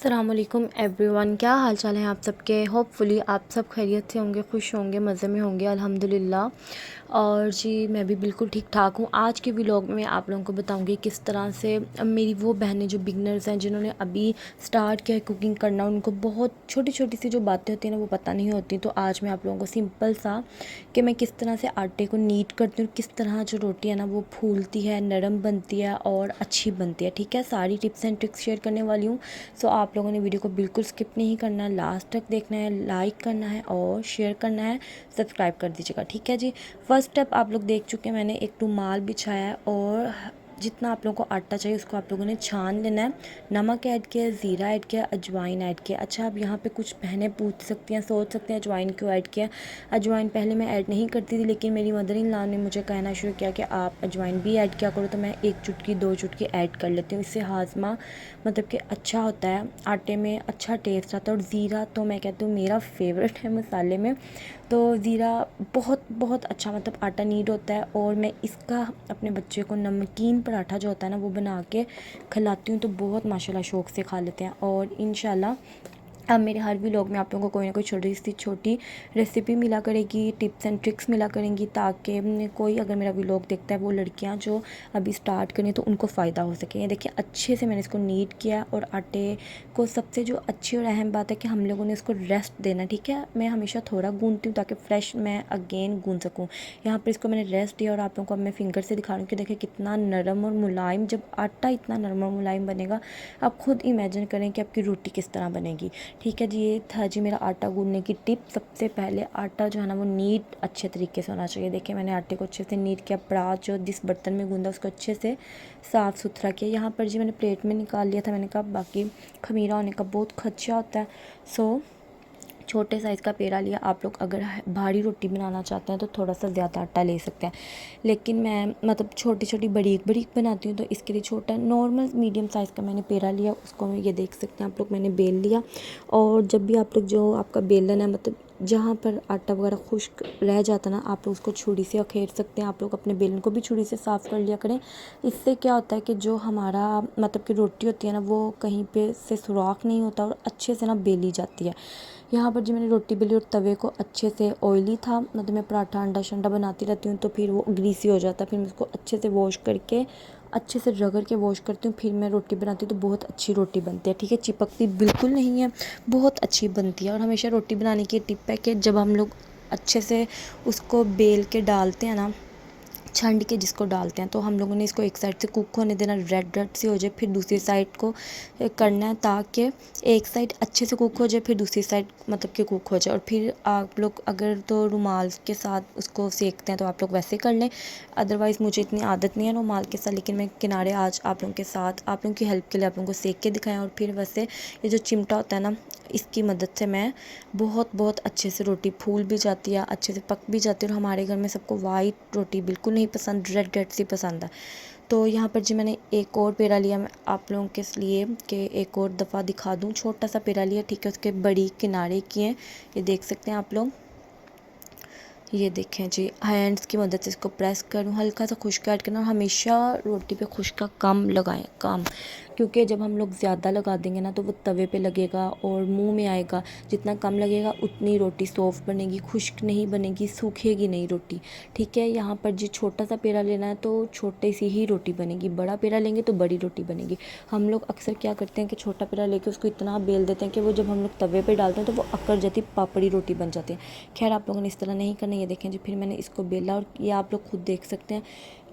अस्सलाम वालेकुम एवरीवन, क्या हाल चाल है आप सबके। होपफुली आप सब खैरियत से होंगे, खुश होंगे, मज़े में होंगे अल्हम्दुलिल्लाह। और जी मैं भी बिल्कुल ठीक ठाक हूँ। आज के व्लॉग में आप लोगों को बताऊंगी किस तरह से मेरी वो बहनें जो बिगनर्स हैं, जिन्होंने अभी स्टार्ट किया है कुकिंग करना, उनको बहुत छोटी छोटी सी जो बातें होती हैं ना वो पता नहीं होती। तो आज मैं आप लोगों को सिंपल सा कि मैं किस तरह से आटे को नीट करती हूँ, किस तरह जो रोटी है ना वो फूलती है, नरम बनती है और अच्छी बनती है। ठीक है, सारी टिप्स एंड ट्रिक्स शेयर करने वाली हूँ। सो आप लोगों ने वीडियो को बिल्कुल स्किप नहीं करना है, लास्ट तक देखना है, लाइक करना है और शेयर करना है, सब्सक्राइब कर दीजिएगा। ठीक है जी। फर्स्ट स्टेप आप लोग देख चुके हैं, मैंने एक रुमाल बिछाया है और जितना आप लोगों को आटा चाहिए उसको आप लोगों ने छान लेना है। नमक ऐड किया, ज़ीरा ऐड किया, अजवाइन ऐड किया। अच्छा, अब यहाँ पे कुछ बहनें पूछ सकती हैं, सोच सकते हैं अजवाइन क्यों ऐड किया। अजवाइन पहले मैं ऐड नहीं करती थी, लेकिन मेरी मदर इन लॉ ने मुझे कहना शुरू किया कि आप अजवाइन भी ऐड किया करो, तो मैं 1 चुटकी 2 चुटकी ऐड कर लेती हूँ। इससे हाजमा मतलब कि अच्छा होता है, आटे में अच्छा टेस्ट आता है। और ज़ीरा तो मैं कहती हूँ मेरा फेवरेट है मसाले में, तो ज़ीरा बहुत बहुत अच्छा मतलब आटा नीट होता है। और मैं इसका अपने बच्चे को नमकीन पराठा जो होता है ना वो बना के खिलाती हूँ, तो बहुत माशाल्लाह शौक़ से खा लेते हैं। और इंशाल्लाह अब मेरे हर व्लॉग में आप लोगों को कोई ना कोई छोटी सी छोटी रेसिपी मिला करेगी, टिप्स एंड ट्रिक्स मिला करेंगी, ताकि कोई अगर मेरा व्लॉग देखता है, वो लड़कियां जो अभी स्टार्ट करें तो उनको फ़ायदा हो सके। ये देखिए अच्छे से मैंने इसको नीट किया। और आटे को सबसे जो अच्छी और अहम बात है कि हम लोगों ने इसको रेस्ट देना। ठीक है, मैं हमेशा थोड़ा गूंथती हूँ ताकि फ्रेश मैं अगेन गूंथ सकूँ। यहाँ पर इसको मैंने रेस्ट दिया और आप लोगों को अब मैं फिंगर से दिखा रही हूँ कि देखिए कितना नरम और मुलायम। जब आटा इतना नरम और मुलायम बनेगा, आप खुद इमेजिन करें कि आपकी रोटी किस तरह बनेगी। ठीक है जी, ये था जी मेरा आटा गूंदने की टिप। सबसे पहले आटा जो है ना वो नीट अच्छे तरीके से होना चाहिए। देखिए मैंने आटे को अच्छे से नीट किया, परात जो जिस बर्तन में गूंदा उसको अच्छे से साफ़ सुथरा किया। यहाँ पर जी मैंने प्लेट में निकाल लिया था। मैंने कहा बाकी खमीरा होने का बहुत खदशा होता है, सो छोटे साइज़ का पेड़ा लिया। आप लोग अगर भारी रोटी बनाना चाहते हैं तो थोड़ा सा ज़्यादा आटा ले सकते हैं, लेकिन मैं मतलब छोटी छोटी बारीक बारीक बनाती हूँ, तो इसके लिए छोटा नॉर्मल मीडियम साइज़ का मैंने पेड़ा लिया। उसको ये देख सकते हैं आप लोग, मैंने बेल लिया। और जब भी आप लोग जो आपका बेलन है, मतलब जहाँ पर आटा वगैरह खुश्क रह जाता ना, आप लोग उसको छुरी से अखेर सकते हैं। आप लोग अपने बेलन को भी छुरी से साफ़ कर लिया करें। इससे क्या होता है कि जो हमारा मतलब कि रोटी होती है ना वो कहीं पे से सुराख नहीं होता और अच्छे से ना बेली जाती है। यहाँ पर जी मैंने रोटी बेली और तवे को अच्छे से ऑयली था, मतलब मैं पराठा अंडा शंडा बनाती रहती हूँ तो फिर वो ग्रीसी हो जाता है। फिर मैं उसको अच्छे से वॉश करके अच्छे से रगड़ के वॉश करती हूँ, फिर मैं रोटी बनाती हूँ, तो बहुत अच्छी रोटी बनती है। ठीक है, चिपकती बिल्कुल नहीं है, बहुत अच्छी बनती है। और हमेशा रोटी बनाने की टिप है कि जब हम लोग अच्छे से उसको बेल के डालते हैं ना, छंड के जिसको डालते हैं, तो हम लोगों ने इसको एक साइड से कुक होने देना, रेड रेड से हो जाए, फिर दूसरी साइड को करना है ताकि एक साइड अच्छे से कुक हो जाए, फिर दूसरी साइड मतलब कि कुक हो जाए। और फिर आप लोग अगर तो रुमाल के साथ उसको सेकते हैं तो आप लोग वैसे कर लें, अदरवाइज़ मुझे इतनी आदत नहीं है रुमाल के साथ, लेकिन मैं किनारे आज आप लोगों के साथ आप लोगों की हेल्प के लिए आप लोगों को सेक के दिखाएं। और फिर वैसे ये जो चिमटा होता है ना, इसकी मदद से मैं बहुत बहुत अच्छे से रोटी फूल भी जाती है, अच्छे से पक भी जाती है। और हमारे घर में सबको वाइट रोटी बिल्कुल नहीं पसंद, रेड रेड सी पसंद है। तो यहाँ पर जी मैंने एक और पेड़ा लिया, मैं आप लोगों के लिए कि एक और दफ़ा दिखा दूँ। छोटा सा पेड़ा लिया, ठीक है, उसके बड़ी किनारे किए, ये देख सकते हैं आप लोग। ये देखें जी, हैंड्स की मदद से इसको प्रेस करूँ, हल्का सा खुश्क ऐड करना। और हमेशा रोटी पे खुश्क का कम लगाएं, कम, क्योंकि जब हम लोग ज़्यादा लगा देंगे ना तो वो तवे पे लगेगा और मुंह में आएगा। जितना कम लगेगा उतनी रोटी सॉफ्ट बनेगी, खुश्क नहीं बनेगी, सूखेगी नहीं रोटी। ठीक है, यहाँ पर जी छोटा सा पेड़ा लेना है तो छोटी सी ही रोटी बनेगी, बड़ा पेड़ा लेंगे तो बड़ी रोटी बनेगी। हम लोग अक्सर क्या करते हैं कि छोटा पेड़ा लेके उसको इतना बेल देते हैं कि वो जब हम लोग तवे पे डालते हैं तो वो अकड़ जाती, पापड़ी रोटी बन जाती है। खैर आप लोगों ने इस तरह नहीं करना। ये देखें जी, फिर मैंने इसको बेला और ये आप लोग खुद देख सकते हैं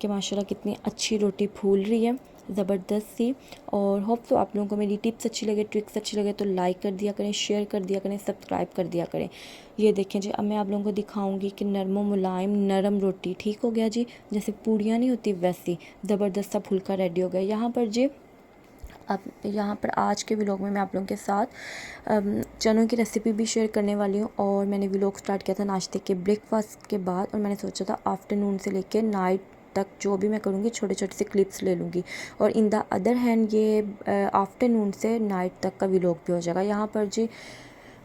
कि माशाल्लाह कितनी अच्छी रोटी फूल रही है, ज़बरदस्त सी। और होप तो आप लोगों को मेरी टिप्स अच्छी लगे, ट्रिक्स अच्छी लगे तो लाइक कर दिया करें, शेयर कर दिया करें, सब्सक्राइब कर दिया करें। ये देखें जी, अब मैं आप लोगों को दिखाऊंगी कि नरम मुलायम नरम रोटी ठीक हो गया जी, जैसे पूड़ियाँ नहीं होती वैसी ज़बरदस्त सा फुल्का रेडी हो गया। यहाँ पर जी अब यहाँ पर आज के व्लॉग में मैं आप लोगों के साथ चनों की रेसिपी भी शेयर करने वाली हूँ। और मैंने व्लॉग स्टार्ट किया था नाश्ते के ब्रेकफास्ट के बाद, और मैंने सोचा था आफ्टरनून से लेकर नाइट तक जो भी मैं करूँगी छोटे छोटे से क्लिप्स ले लूँगी। और इन द अदर हैंड ये आफ्टरनून से नाइट तक का व्लॉग भी हो जाएगा। यहाँ पर जी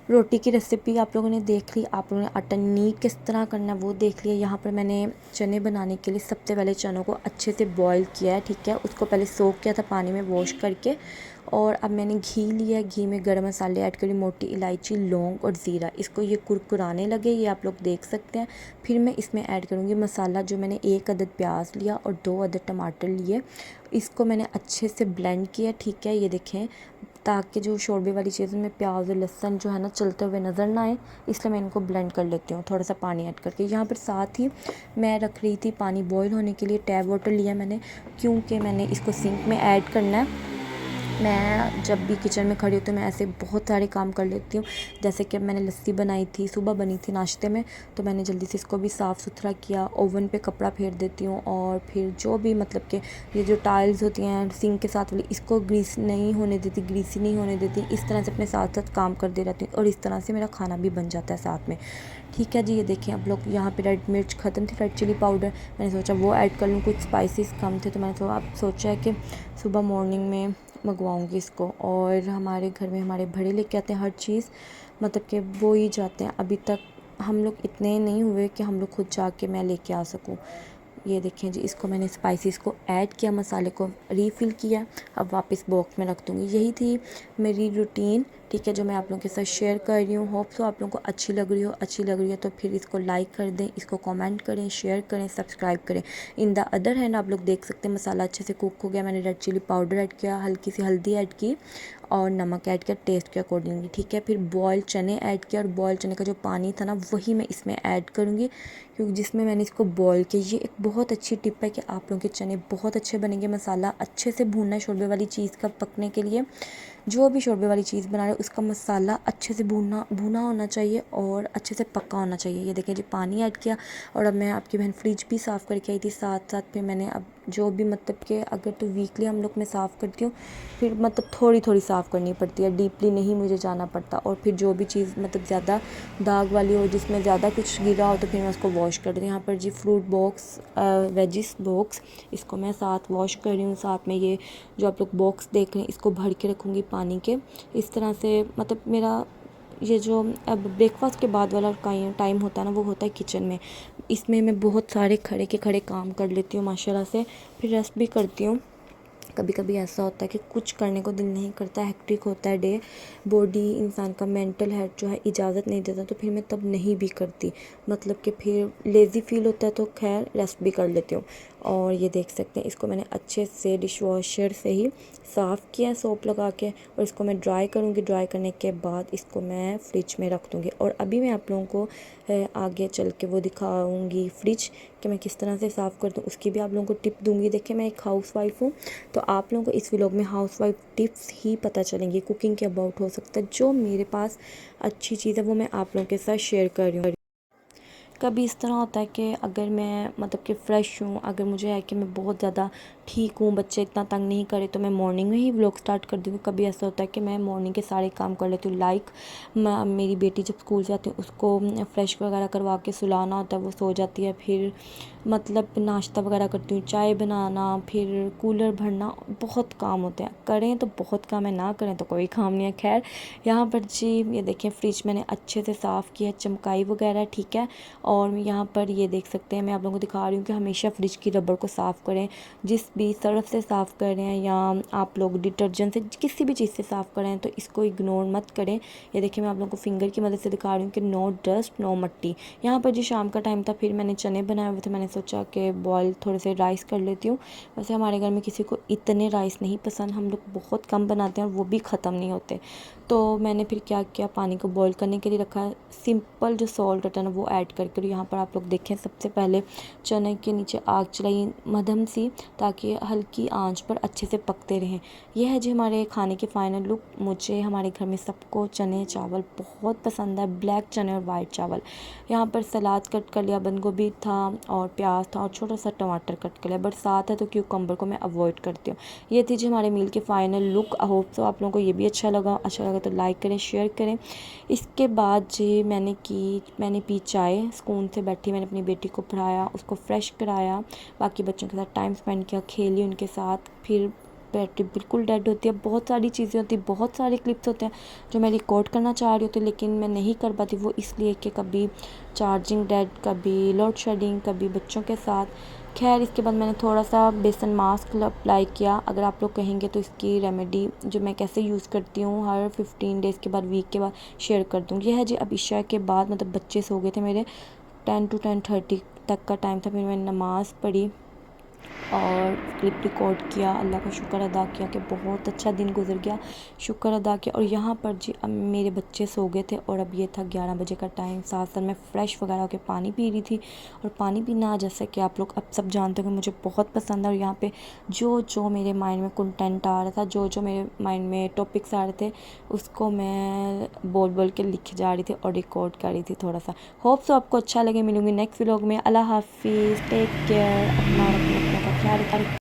रोटी की रेसिपी आप लोगों ने देख ली, आप लोगों ने आटा नीट किस तरह करना है वो देख लिया। यहाँ पर मैंने चने बनाने के लिए सबसे पहले चनों को अच्छे से बॉईल किया है। ठीक है, उसको पहले सोक किया था पानी में वॉश करके, और अब मैंने घी लिया, घी में गरम मसाले ऐड करी, मोटी इलायची, लौंग और ज़ीरा। इसको ये कुरकुराने लगे, ये आप लोग देख सकते हैं। फिर मैं इसमें ऐड करूँगी मसाला, जो मैंने 1 अदद प्याज लिया और 2 अदद टमाटर लिए। इसको मैंने अच्छे से ब्लेंड किया, ठीक है, ये देखें, ताकि जो शोरबे वाली चीज़ों में प्याज और लहसुन जो है ना चलते हुए नज़र ना आए, इसलिए मैं इनको ब्लेंड कर लेती हूँ थोड़ा सा पानी ऐड करके। यहाँ पर साथ ही मैं रख रही थी पानी बॉईल होने के लिए, टैप वाटर लिया मैंने, क्योंकि मैंने इसको सिंक में ऐड करना है। मैं जब भी किचन में खड़ी होती हूँ मैं ऐसे बहुत सारे काम कर लेती हूँ। जैसे कि मैंने लस्सी बनाई थी, सुबह बनी थी नाश्ते में, तो मैंने जल्दी से इसको भी साफ़ सुथरा किया, ओवन पे कपड़ा फेर देती हूँ। और फिर जो भी मतलब कि ये जो टाइल्स होती हैं सिंक के साथ वाली, इसको ग्रीस नहीं होने देती, ग्रीसी नहीं होने देती। इस तरह से अपने साथ साथ काम कर दे रहती हूँ और इस तरह से मेरा खाना भी बन जाता है साथ में। ठीक है जी, ये देखें आप लोग, यहाँ पे रेड मिर्च ख़त्म थी, रेड चिली पाउडर, मैंने सोचा वो ऐड कर लूँ, कुछ स्पाइसेस कम थे तो मैंने अब सोचा है कि सुबह मॉर्निंग में मंगवाऊँगी इसको। और हमारे घर में हमारे बड़े लेके आते हैं हर चीज़, मतलब कि वो ही जाते हैं। अभी तक हम लोग इतने नहीं हुए कि हम लोग खुद जाके मैं लेके आ सकूँ। ये देखें जी, इसको मैंने स्पाइसेस को ऐड किया, मसाले को रीफ़िल किया, अब वापस बॉक्स में रख दूँगी। यही थी मेरी रूटीन, ठीक है, जो मैं आप लोगों के साथ शेयर कर रही हूँ। होप सो आप लोगों को अच्छी लग रही हो। अच्छी लग रही है तो फिर इसको लाइक कर दें, इसको कमेंट करें, शेयर करें, सब्सक्राइब करें। इन द अदर हैंड आप लोग देख सकते हैं मसाला अच्छे से कुक हो गया। मैंने रेड चिली पाउडर ऐड किया, हल्की सी हल्दी ऐड की और नमक ऐड किया टेस्ट के अकॉर्डिंगली, ठीक है। फिर बॉयल चने ऐड किया और बॉयल चने का जो पानी था ना वही मैं इसमें ऐड करूँगी, क्योंकि जिसमें मैंने इसको बॉयल किया। ये एक बहुत अच्छी टिप है कि आप लोगों के चने बहुत अच्छे बनेंगे। मसाला अच्छे से भूनना है शोरबे वाली चीज़ का पकने के लिए। जो भी शोरबे वाली चीज़ बना रहे हो उसका मसाला अच्छे से भुना होना चाहिए और अच्छे से पक्का होना चाहिए। ये देखें जी, पानी ऐड किया और अब मैं आपकी बहन फ्रिज भी साफ़ करके आई थी साथ साथ। फिर मैंने अब जो भी मतलब कि अगर तो वीकली हम लोग मैं साफ़ करती हूँ, फिर मतलब थोड़ी थोड़ी साफ़ करनी पड़ती है, डीपली नहीं मुझे जाना पड़ता। और फिर जो भी चीज़ मतलब ज़्यादा दाग वाली हो, जिसमें ज़्यादा कुछ गिरा हो, तो फिर मैं उसको वॉश कर देती हूँ। यहाँ पर जी फ्रूट बॉक्स, वेजिस बॉक्स, इसको मैं साथ वॉश कर रही हूँ। साथ में ये जो आप लोग बॉक्स देख रहे हैं इसको भर के रखूँगी पानी के। इस तरह से मतलब मेरा ये जो अब ब्रेकफास्ट के बाद वाला टाइम होता है ना, वो होता है किचन में। इसमें मैं बहुत सारे खड़े के खड़े काम कर लेती हूँ माशाल्लाह से, फिर रेस्ट भी करती हूँ। कभी कभी ऐसा होता है कि कुछ करने को दिल नहीं करता, हेक्टिक होता है डे, बॉडी इंसान का मेंटल हेल्थ जो है इजाज़त नहीं देता, तो फिर मैं तब नहीं भी करती, मतलब कि फिर लेज़ी फील होता है तो खैर रेस्ट भी कर लेती हूँ। और ये देख सकते हैं, इसको मैंने अच्छे से डिश वॉशर से ही साफ़ किया सोप लगा के, और इसको मैं ड्राई करूँगी। ड्राई करने के बाद इसको मैं फ्रिज में रख दूँगी। और अभी मैं आप लोगों को आगे चल के वो दिखाऊँगी फ्रिज कि मैं किस तरह से साफ़ करती हूँ, उसकी भी आप लोगों को टिप दूँगी। देखिए मैं एक हाउसवाइफ हूँ, तो आप लोगों को इस व्लॉग में हाउसवाइफ टिप्स ही पता चलेंगी, कुकिंग के अबाउट हो सकता है। जो मेरे पास अच्छी चीज़ है वो मैं आप लोगों के साथ शेयर कर रही हूँ। कभी इस तरह होता है कि अगर मैं मतलब कि फ़्रेश हूँ, अगर मुझे है कि मैं बहुत ज़्यादा ठीक हूँ, बच्चे इतना तंग नहीं करे, तो मैं मॉर्निंग में ही व्लॉग स्टार्ट कर दूँगी। कभी ऐसा होता है कि मैं मॉर्निंग के सारे काम कर लेती हूँ, लाइक मेरी बेटी जब स्कूल जाती है उसको फ़्रेश वगैरह करवा के सुलाना होता है, वो सो जाती है। फिर मतलब नाश्ता वगैरह करती हूँ, चाय बनाना, फिर कूलर भरना, बहुत काम होते हैं। करें तो बहुत काम है, ना करें तो कोई काम नहीं है। खैर यहाँ पर जी ये देखें फ्रिज मैंने अच्छे से साफ़ किया, चमकाई वगैरह, ठीक है। और यहाँ पर ये देख सकते हैं, मैं आप लोगों को दिखा रही हूँ कि हमेशा फ्रिज की रबड़ को साफ़ करें। जिस भी सर्फ से साफ़ कर रहे हैं या आप लोग डिटर्जेंट से, किसी भी चीज़ से साफ़ कर रहे हैं, तो इसको इग्नोर मत करें। ये देखिए मैं आप लोगों को फिंगर की मदद से दिखा रही हूँ कि नो डस्ट नो मट्टी। यहाँ पर जी शाम का टाइम था, फिर मैंने चने बनाए हुए थे, मैंने सोचा कि बॉयल थोड़े से राइस कर लेती हूँ। वैसे हमारे घर में किसी को इतने राइस नहीं पसंद, हम लोग बहुत कम बनाते हैं और वो भी ख़त्म नहीं होते। तो मैंने फिर क्या किया, पानी को बॉईल करने के लिए रखा। सिंपल जो सॉल्ट होता है ना वो ऐड करके, यहाँ पर आप लोग देखें सबसे पहले चने के नीचे आग चलाई मध्यम सी, ताकि हल्की आंच पर अच्छे से पकते रहें। यह है जी हमारे खाने की फ़ाइनल लुक। मुझे हमारे घर में सबको चने चावल बहुत पसंद है, ब्लैक चने और वाइट चावल। यहाँ पर सलाद कट कर लिया, बंद गोभी था और प्याज था और छोटा सा टमाटर कट कर लिया। बरसात है तो क्यूकम्बर को मैं अवॉइड करती हूँ। ये थी जी हमारे मील की final look. I hope so आप लोगों को ये भी अच्छा लगा तो लाइक करें, शेयर करें। इसके बाद जी मैंने पी चाय, सुकून से बैठी, मैंने अपनी बेटी को पढ़ाया, उसको फ्रेश कराया, बाकी बच्चों के साथ टाइम स्पेंड किया, खेली उनके साथ। फिर बैटरी बिल्कुल डेड होती है, बहुत सारी चीज़ें होती हैं, बहुत सारे क्लिप्स होते हैं जो मैं रिकॉर्ड करना चाह रही होती, लेकिन मैं नहीं कर पाती। वो इसलिए कि कभी चार्जिंग डेड, कभी लोड शेडिंग, कभी बच्चों के साथ। खैर इसके बाद मैंने थोड़ा सा बेसन मास्क अप्लाई किया। अगर आप लोग कहेंगे तो इसकी रेमेडी जो मैं कैसे यूज़ करती हूँ हर 15 डेज़ के बाद, वीक के बाद शेयर कर दूँगी। यह है जी अब इशा के बाद, मतलब बच्चे सो गए थे मेरे, 10 to 10:30 तक का टाइम था। फिर मैंने नमाज़ पढ़ी और क्लिप रिकॉर्ड किया, अल्लाह का शुक्र अदा किया कि बहुत अच्छा दिन गुजर गया, शुक्र अदा किया। और यहाँ पर जी अब मेरे बच्चे सो गए थे और अब ये था 11 बजे का टाइम। साथ साथ मैं फ़्रेश वगैरह होकर पानी पी रही थी। और पानी पीना जैसे कि आप लोग अब सब जानते हो कि मुझे बहुत पसंद है। और यहाँ पे जो जो मेरे माइंड में कंटेंट आ रहा था, जो जो मेरे माइंड में टॉपिक्स आ रहे थे, उसको मैं बोल बोल के लिखे जा रही थी और रिकॉर्ड कर रही थी थोड़ा सा। होप सो आपको अच्छा लगे। मिलूँगी नेक्स्ट व्लॉग में। अल्लाह हाफिज़, टेक केयर, अपना और अपने का ख्याल रखें।